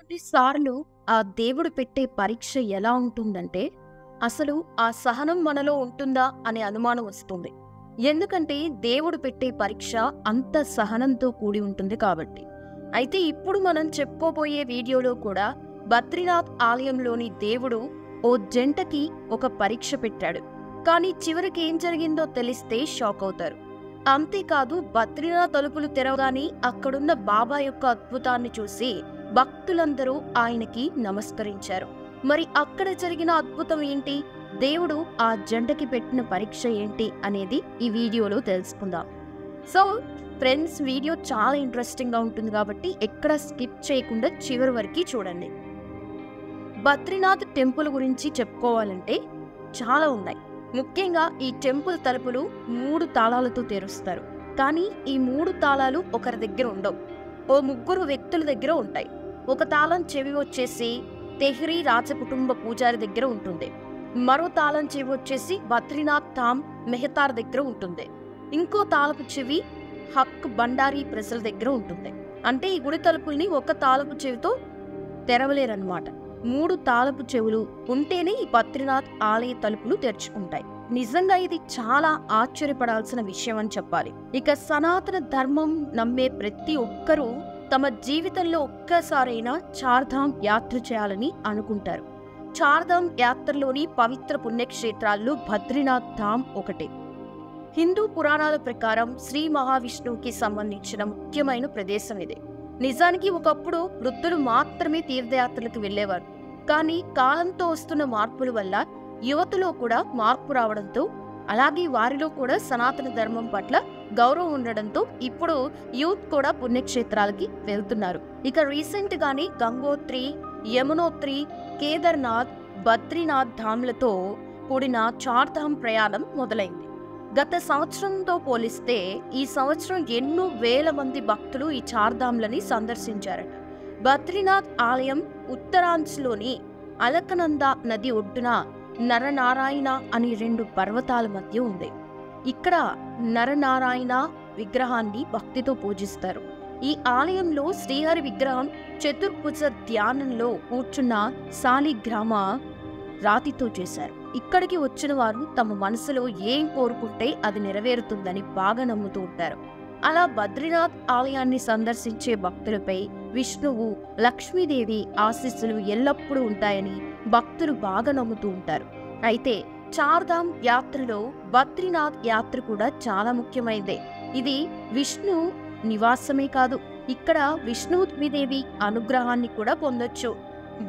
కొన్నిసార్లు ఆ దేవుడు పెట్టే పరీక్ష ఎలా ఉంటుందంటే, అసలు ఆ సహనం మనలో ఉంటుందా అనే అనుమానం వస్తుంది. ఎందుకంటే దేవుడు పెట్టే పరీక్ష అంత సహనంతో కూడి ఉంటుంది కాబట్టి. అయితే ఇప్పుడు మనం చెప్పుకోబోయే వీడియోలో కూడా బద్రీనాథ్ ఆలయంలోని దేవుడు ఓ జంటకి ఒక పరీక్ష పెట్టాడు. కానీ చివరికి ఏం జరిగిందో తెలిస్తే షాక్ అవుతారు. అంతేకాదు బద్రీనాథ్ తలుపులు తెరవగానే అక్కడున్న బాబా యొక్క అద్భుతాన్ని చూసి భక్తులందరూ ఆయనకి నమస్కరించారు. మరి అక్కడ జరిగిన అద్భుతం ఏంటి, దేవుడు ఆ జంటకి పెట్టిన పరీక్ష ఏంటి అనేది ఈ వీడియోలో తెలుసుకుందాం. సో ఫ్రెండ్స్, వీడియో చాలా ఇంట్రెస్టింగ్ గా ఉంటుంది కాబట్టి ఎక్కడ స్కిప్ చేయకుండా చివరి వరకు చూడండి. బద్రీనాథ్ టెంపుల్ గురించి చెప్పుకోవాలంటే చాలా ఉన్నాయి. ముఖ్యంగా ఈ టెంపుల్ తలుపులు 3 తాళాలతో తెరుస్తారు. కానీ ఈ 3 తాళాలు ఒకరి దగ్గర ఉండవు, ఓ ముగ్గురు వ్యక్తుల దగ్గర ఉంటాయి. ఒక తాళం చెవి వచ్చేసి తెహ్రీ రాజకుటుంబ పూజారి దగ్గర ఉంటుంది. మరో తాళం చెవి వచ్చేసి బద్రీనాథ్ ధామ్ మెహతార్ దగ్గర ఉంటుంది. ఇంకో తాళపు చెవి హక్ బండారీ ప్రజల దగ్గర ఉంటుంది. అంటే ఈ గుడి తలుపుల్ని ఒక తాళపు చెవితో తెరవలేరన్నమాట. 3 తాళపు చెవులు ఉంటేనే ఈ బద్రీనాథ్ ఆలయ తలుపులు తెరుచుకుంటాయి. నిజంగా ఇది చాలా ఆశ్చర్యపడాల్సిన విషయం అని చెప్పాలి. ఇక సనాతన ధర్మం నమ్మే ప్రతి ఒక్కరూ తమ జీవితంలో ఒక్కసారైనా చార్ధామ్ యాత్ర చేయాలని అనుకుంటారు. చార్ధామ్ యాత్రలోని పవిత్ర పుణ్యక్షేత్రాల్లో బద్రీనాథ్ ధామ్ ఒకటి. హిందూ పురాణాల ప్రకారం శ్రీ మహావిష్ణువుకి సంబంధించిన ముఖ్యమైన ప్రదేశం ఇది. నిజానికి ఒకప్పుడు వృద్ధులు మాత్రమే తీర్థయాత్రలకు వెళ్లేవారు. కానీ కాలంతో వస్తున్న మార్పుల వల్ల యువతలో కూడా మార్పు రావడంతో, అలాగే వారిలో కూడా సనాతన ధర్మం పట్ల గౌరవం ఉండడంతో ఇప్పుడు యూత్ కూడా పుణ్యక్షేత్రాలకి వెళ్తున్నారు. ఇక రీసెంట్ గానే గంగోత్రి, యమునోత్రి, కేదార్నాథ్, బద్రీనాథ్ ధామ్లతో కూడిన చార్ధామ్ ప్రయాణం మొదలైంది. గత సంవత్సరంతో పోలిస్తే ఈ సంవత్సరం ఎన్నో వేల మంది భక్తులు ఈ చార్ధామ్లని సందర్శించారట. బద్రీనాథ్ ఆలయం ఉత్తరాంచలోని అలకనంద నది ఒడ్డున నరనారాయణ అని 2 పర్వతాల మధ్య ఉంది. ఇక్కడ నరనారాయణ విగ్రహాన్ని భక్తితో పూజిస్తారు. ఈ ఆలయంలో శ్రీహరి విగ్రహం చతుర్భుజ ధ్యానంలో కూర్చున్న శాలిగ్రామ రాతితో చేశారు. ఇక్కడికి వచ్చిన వారు తమ మనసులో ఏం కోరుకుంటే అది నెరవేరుతుందని బాగా నమ్ముతూ ఉంటారు. అలా బద్రీనాథ్ ఆలయాన్ని సందర్శించే భక్తులపై విష్ణువు, లక్ష్మీదేవి ఆశీస్సులు ఎల్లప్పుడూ ఉంటాయని భక్తులు బాగా నమ్ముతూ ఉంటారు. అయితే చార్ధామ్ యాత్రలో బద్రీనాథ్ యాత్ర కూడా చాలా ముఖ్యమైనదే. ఇది విష్ణు నివాసమే కాదు, ఇక్కడ విష్ణుదేవి అనుగ్రహాన్ని కూడా పొందొచ్చు.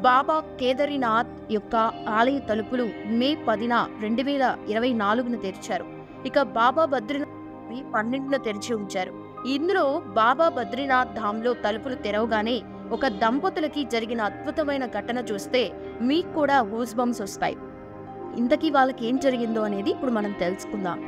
బాబా కేదారీనాథ్ యొక్క ఆలయ తలుపులు మే 10, 2024 తెరిచారు. ఇక బాబా బద్రీనాథ్ 12న తెరిచి ఉంచారు. ఇందులో బాబా బద్రీనాథ్ ధామ్లో తలుపులు తెరవగానే ఒక దంపతులకి జరిగిన అద్భుతమైన ఘటన చూస్తే మీకు కూడా గూస్ బంప్స్ వస్తాయి. ఇంతకీ వాళ్ళకి ఏం జరిగిందో అనేది ఇప్పుడు మనం తెలుసుకుందాం.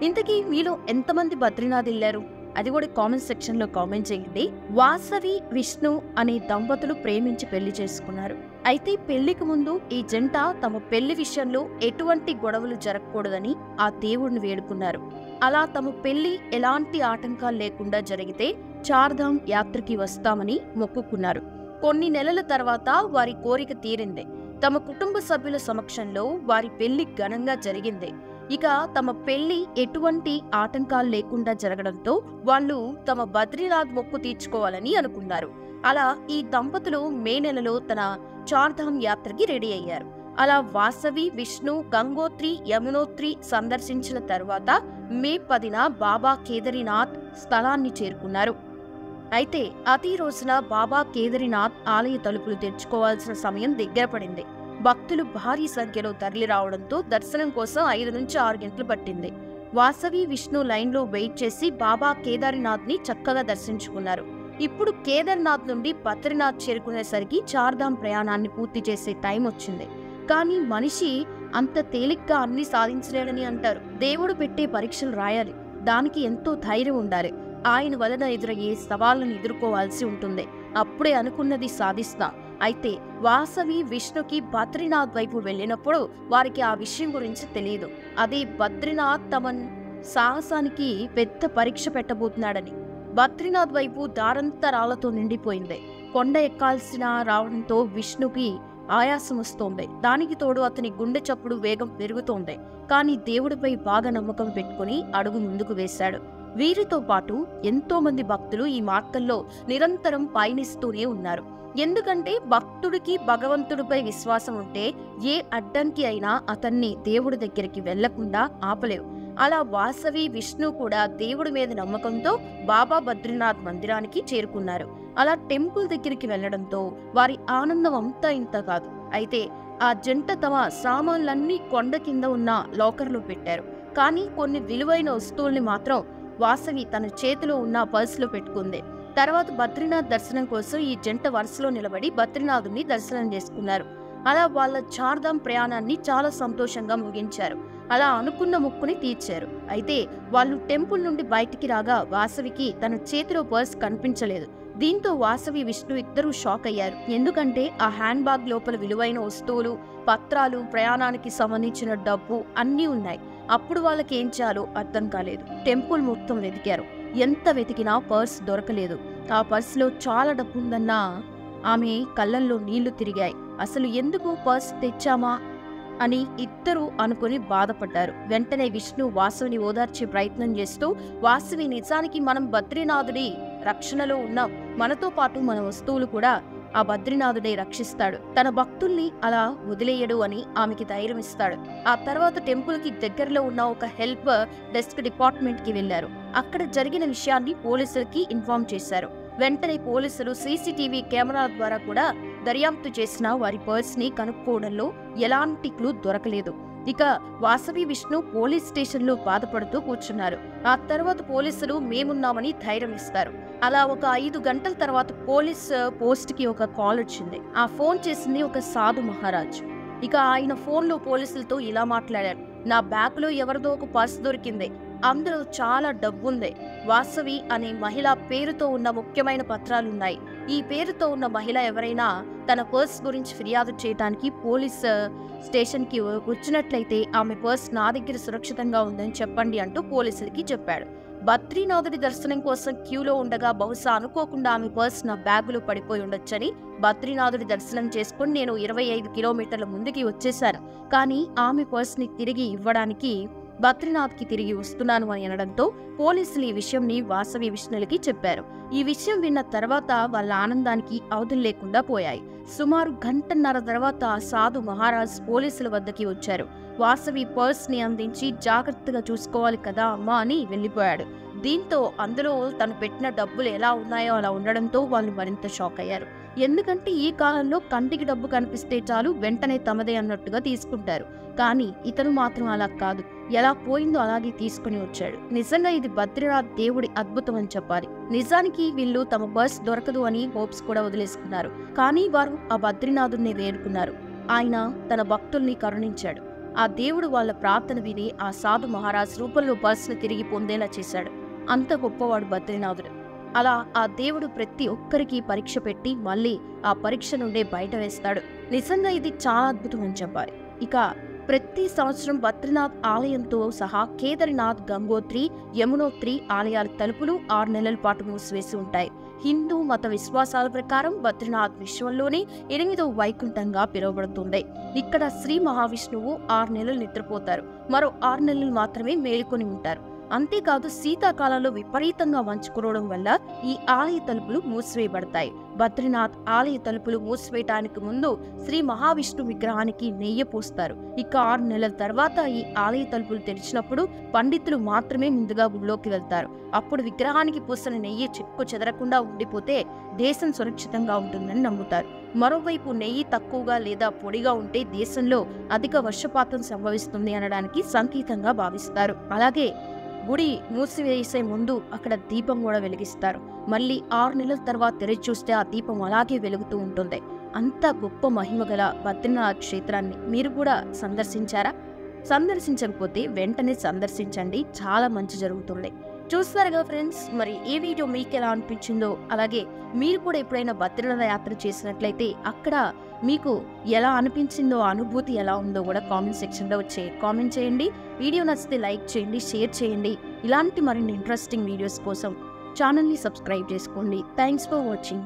ఇంతకీ మీలో ఎంతమంది బద్రీనాథ్ వెళ్ళారు అది కూడా కామెంట్ సెక్షన్ లో కామెంట్ చేయండి. వాసవి, విష్ణు అనే దంపతులు ప్రేమించి పెళ్లి చేసుకున్నారు. అయితే పెళ్లికి ముందు ఈ జంట తమ పెళ్లి విషయంలో ఎటువంటి గొడవలు జరగకూడదని ఆ దేవుడిని వేడుకున్నారు. అలా తమ పెళ్లి ఎలాంటి ఆటంకాలు లేకుండా జరిగితే చార్ధామ్ యాత్రకి వస్తామని మొక్కుకున్నారు. కొన్ని నెలల తర్వాత వారి కోరిక తీరింది. తమ కుటుంబ సభ్యుల సమక్షంలో వారి పెళ్లి ఘనంగా జరిగింది. ఇక తమ పెళ్లి ఎటువంటి ఆటంకాలు లేకుండా జరగడంతో వాళ్ళు తమ బద్రీనాథ్ మొక్కు తీర్చుకోవాలని అనుకున్నారు. అలా ఈ దంపతులు మే నెలలో తన చార్ధామ్ యాత్రకి రెడీ అయ్యారు. అలా వాసవి, విష్ణు, గంగోత్రి, యమునోత్రి సందర్శించిన తర్వాత మే 10న బాబా కేదారీనాథ్ స్థలాన్ని చేరుకున్నారు. అయితే అదే రోజున బాబా కేదారీనాథ్ ఆలయ తలుపులు తెరుచుకోవాల్సిన సమయం దగ్గర పడింది. భక్తులు భారీ సంఖ్యలో తరలి రావడంతో దర్శనం కోసం 5 నుంచి 6 గంటలు పట్టింది. వాసవి, విష్ణు లైన్లో వెయిట్ చేసి బాబా కేదారీనాథ్ ని చక్కగా దర్శించుకున్నారు. ఇప్పుడు కేదార్నాథ్ నుండి బద్రీనాథ్ చేరుకునేసరికి చార్ధామ్ ప్రయాణాన్ని పూర్తి చేసే టైం వచ్చింది. కానీ మనిషి అంత తేలిగ్గా అన్ని సాధించలేడని అంటారు. దేవుడు పెట్టే పరీక్షలు రాయాలి, దానికి ఎంతో ధైర్యం ఉండాలి. ఆయన వలన ఎదురయ్యే సవాళ్లను ఎదుర్కోవాల్సి ఉంటుంది. అప్పుడే అనుకున్నది సాధిస్తా. అయితే వాసవి, విష్ణుకి బద్రీనాథ్ వైపు వెళ్ళినప్పుడు వారికి ఆ విషయం గురించి తెలియదు. అదే బద్రీనాథ్ తమ సాహసానికి పెద్ద పరీక్ష పెట్టబోతున్నాడని. బద్రీనాథ్ వైపు దారంతా రాళ్లతో నిండిపోయింది. కొండ ఎక్కాల్సిన రావడంతో విష్ణుకి ఆయాసం వస్తోంది. దానికి తోడు అతని గుండె చప్పుడు వేగం పెరుగుతోంది. కానీ దేవుడిపై బాగా నమ్మకం పెట్టుకుని అడుగు ముందుకు వేశాడు. వీరితో పాటు ఎంతో మంది భక్తులు ఈ మార్గంలో నిరంతరం పయనిస్తూనే ఉన్నారు. ఎందుకంటే భక్తుడికి భగవంతుడిపై విశ్వాసం ఉంటే ఏ అడ్డంకి అయినా అతన్ని దేవుడి దగ్గరికి వెళ్లకుండా ఆపలేవు. అలా వాసవి, విష్ణు కూడా దేవుడి మీద నమ్మకంతో బాబా బద్రీనాథ్ మందిరానికి చేరుకున్నారు. అలా టెంపుల్ దగ్గరికి వెళ్లడంతో వారి ఆనందం అంతా ఇంత కాదు. అయితే ఆ జంట తమ సామాన్లన్నీ కొండ కింద ఉన్న లాకర్లో పెట్టారు. కానీ కొన్ని విలువైన వస్తువుల్ని మాత్రం వాసవి తన చేతిలో ఉన్న పర్సులో పెట్టుకుంది. తర్వాత బద్రీనాథ్ దర్శనం కోసం ఈ జంట వరుసలో నిలబడి బద్రీనాథుని దర్శనం చేసుకున్నారు. అలా వాళ్ళ చార్ధామ్ ప్రయాణాన్ని చాలా సంతోషంగా ముగించారు. అలా అనుకున్న మొక్కుని తీర్చారు. అయితే వాళ్ళు టెంపుల్ నుండి బయటికి రాగా వాసవికి తన చేతిలో పర్స్ కనిపించలేదు. దీంతో వాసవి, విష్ణు ఇద్దరూ షాక్ అయ్యారు. ఎందుకంటే ఆ హ్యాండ్ బ్యాగ్ లోపల విలువైన వస్తువులు, పత్రాలు, ప్రయాణానికి సంబంధించిన డబ్బు అన్నీ ఉన్నాయి. అప్పుడు వాళ్ళకి ఏం చేయాలో అర్థం కాలేదు. టెంపుల్ మొత్తం వెతికారు. ఎంత వెతికినా పర్స్ దొరకలేదు. ఆ పర్సులో చాలా డబ్బు ఉందన్నా ఆమె కళ్ళల్లో నీళ్లు తిరిగాయి. అసలు ఎందుకు పర్స్ తెచ్చామా అని ఇద్దరూ అనుకుని బాధపడ్డారు. వెంటనే విష్ణు వాసవిని ఓదార్చే ప్రయత్నం చేస్తూ, వాసవి, నిజానికి మనం బద్రీనాథుడి రక్షణలో ఉన్నాం. మనతో పాటు మన వస్తువులు కూడా ఆ బద్రీనాథుడే రక్షిస్తాడు. తన భక్తుల్ని అలా వదిలేయడు అని ఆమెకి ధైర్యం ఇస్తాడు. ఆ తర్వాత టెంపుల్ కి దగ్గరలో ఉన్న ఒక హెల్ప్ డెస్క్ డిపార్ట్మెంట్ కి వెళ్లారు. అక్కడ జరిగిన విషయాన్ని పోలీసులకి ఇన్ఫార్మ్ చేశారు. వెంటనే పోలీసులు సీసీటీవీ కెమెరాల ద్వారా కూడా దర్యాప్తు చేసిన వారి పర్స్ ని కనుక్కోవడంలో ఎలాంటి క్లూ దొరకలేదు. ఇక వాసవి, విష్ణు పోలీస్ స్టేషన్ లో బాధపడుతూ కూర్చున్నారు. ఆ తర్వాత పోలీసులు మేమున్నామని ధైర్యం ఇస్తారు. అలా ఒక 5 గంటల తర్వాత పోలీస్ పోస్ట్ కి ఒక కాల్ వచ్చింది. ఆ ఫోన్ చేసింది ఒక సాధు మహారాజ్. ఇక ఆయన ఫోన్ లో పోలీసులతో ఇలా మాట్లాడారు. నా బ్యాగ్ లో ఎవరిదో ఒక పర్స్ దొరికింది. అందులో చాలా డబ్బుంది. వాసవి అనే మహిళ పేరుతో ఉన్న ముఖ్యమైన పత్రాలున్నాయి. ఈ పేరుతో ఉన్న మహిళ ఎవరైనా తన పర్స్ గురించి ఫిర్యాదు చేయడానికి పోలీస్ స్టేషన్ కి వచ్చినట్లయితే ఆమె పర్స్ నా దగ్గర సురక్షితంగా ఉందని చెప్పండి అంటూ పోలీసులకి చెప్పాడు. బద్రీనాథుడి దర్శనం కోసం క్యూలో ఉండగా బహుశా అనుకోకుండా ఆమె పర్స్ నా బ్యాగులో పడిపోయి ఉండొచ్చని బద్రీనాథుడి దర్శనం చేసుకుని నేను 25 కిలోమీటర్ల ముందుకి వచ్చేశాను. కానీ ఆమె పర్స్ ని తిరిగి ఇవ్వడానికి బద్రీనాథ్ కి తిరిగి వస్తున్నాను అని అనడంతో పోలీసులు ఈ విషయంని వాసవి, విష్ణులకి చెప్పారు. ఈ విషయం విన్న తర్వాత వాళ్ళ ఆనందానికి అవధులు లేకుండా పోయాయి. సుమారు గంటన్నర తర్వాత సాధు మహారాజ్ పోలీసుల వద్దకి వచ్చారు. వాసవి పర్స్ ని అందించి జాగ్రత్తగా చూసుకోవాలి కదా అమ్మా అని వెళ్లిపోయాడు. దీంతో అందులో తను పెట్టిన డబ్బులు ఎలా ఉన్నాయో అలా ఉండడంతో వాళ్ళు మరింత షాక్ అయ్యారు. ఎందుకంటే ఈ కాలంలో కంటికి డబ్బు కనిపిస్తే చాలు వెంటనే తమదే అన్నట్టుగా తీసుకుంటారు. కానీ ఇతను మాత్రం అలా కాదు. ఎలా పోయిందో అలాగే తీసుకుని వచ్చాడు. నిజంగా ఇది బద్రీనాథ్ దేవుడి అద్భుతం అని చెప్పాలి. నిజానికి వీళ్ళు తమ పర్స్ దొరకదు అని హోప్స్ కూడా వదిలేసుకున్నారు. కానీ వారు ఆ బద్రీనాథుడిని వేడుకున్నారు. ఆయన తన భక్తుల్ని కరుణించాడు. ఆ దేవుడు వాళ్ళ ప్రార్థన విని ఆ సాధు మహారాజ్ రూపంలో పర్స్ను తిరిగి పొందేలా చేశాడు. అంత గొప్పవాడు బద్రీనాథుడు. అలా ఆ దేవుడు ప్రతి ఒక్కరికి పరీక్ష పెట్టి మళ్ళీ ఆ పరీక్ష నుండే బయట వేస్తాడు. నిజంగా ఇది చాలా అద్భుతం అని చెప్పాలి. ఇక ప్రతి సంవత్సరం బద్రీనాథ్ ఆలయంతో సహా కేదార్నాథ్, గంగోత్రి, యమునోత్రి ఆలయాల తలుపులు 6 నెలల పాటు మూసివేసి ఉంటాయి. హిందూ మత విశ్వాసాల ప్రకారం బద్రీనాథ్ విశ్వంలోనే 8వ వైకుంఠంగా పిలువబడుతుంది. ఇక్కడ శ్రీ మహావిష్ణువు 6 నెలలు నిద్రపోతారు. మరో 6 నెలలు మాత్రమే మేలుకొని ఉంటారు. అంతేకాదు శీతాకాలంలో విపరీతంగా మంచు కురవడం వల్ల ఈ ఆలయ తలుపులు మూసివేయబడతాయి. బద్రీనాథ్ ఆలయ తలుపులు మూసివేయటానికి ముందు శ్రీ మహావిష్ణు విగ్రహానికి నెయ్యి పోస్తారు. ఇక 6 నెలల తర్వాత ఈ ఆలయ తలుపులు తెరిచినప్పుడు పండితులు మాత్రమే ముందుగా గుడిలోకి వెళ్తారు. అప్పుడు విగ్రహానికి పూసిన నెయ్యి చెక్కు చెదరకుండా ఉండిపోతే దేశం సురక్షితంగా ఉంటుందని నమ్ముతారు. మరోవైపు నెయ్యి తక్కువగా లేదా పొడిగా ఉంటే దేశంలో అధిక వర్షపాతం సంభవిస్తుంది అనడానికి సంకేతంగా భావిస్తారు. అలాగే గుడి మూసివేసే ముందు అక్కడ దీపం కూడా వెలిగిస్తారు. మళ్ళీ 6 నెలల తర్వాత తెరిచి చూస్తే ఆ దీపం అలాగే వెలుగుతూ ఉంటుంది. అంత గొప్ప మహిమగల బద్రీనాథ్ క్షేత్రాన్ని మీరు కూడా సందర్శించారా? సందర్శించకపోతే వెంటనే సందర్శించండి, చాలా మంచి జరుగుతుంది. చూస్తారుగా ఫ్రెండ్స్, మరి ఈ వీడియో మీకు ఎలా అనిపించిందో, అలాగే మీరు కూడా ఎప్పుడైనా బద్రీనాథ్ యాత్ర చేసినట్లయితే అక్కడ మీకు ఎలా అనిపించిందో, అనుభూతి ఎలా ఉందో కూడా కామెంట్ సెక్షన్లో వచ్చి కామెంట్ చేయండి. వీడియో నచ్చితే లైక్ చేయండి, షేర్ చేయండి. ఇలాంటి మరిన్ని ఇంట్రెస్టింగ్ వీడియోస్ కోసం ఛానల్ని సబ్స్క్రైబ్ చేసుకోండి. Thanks for watching.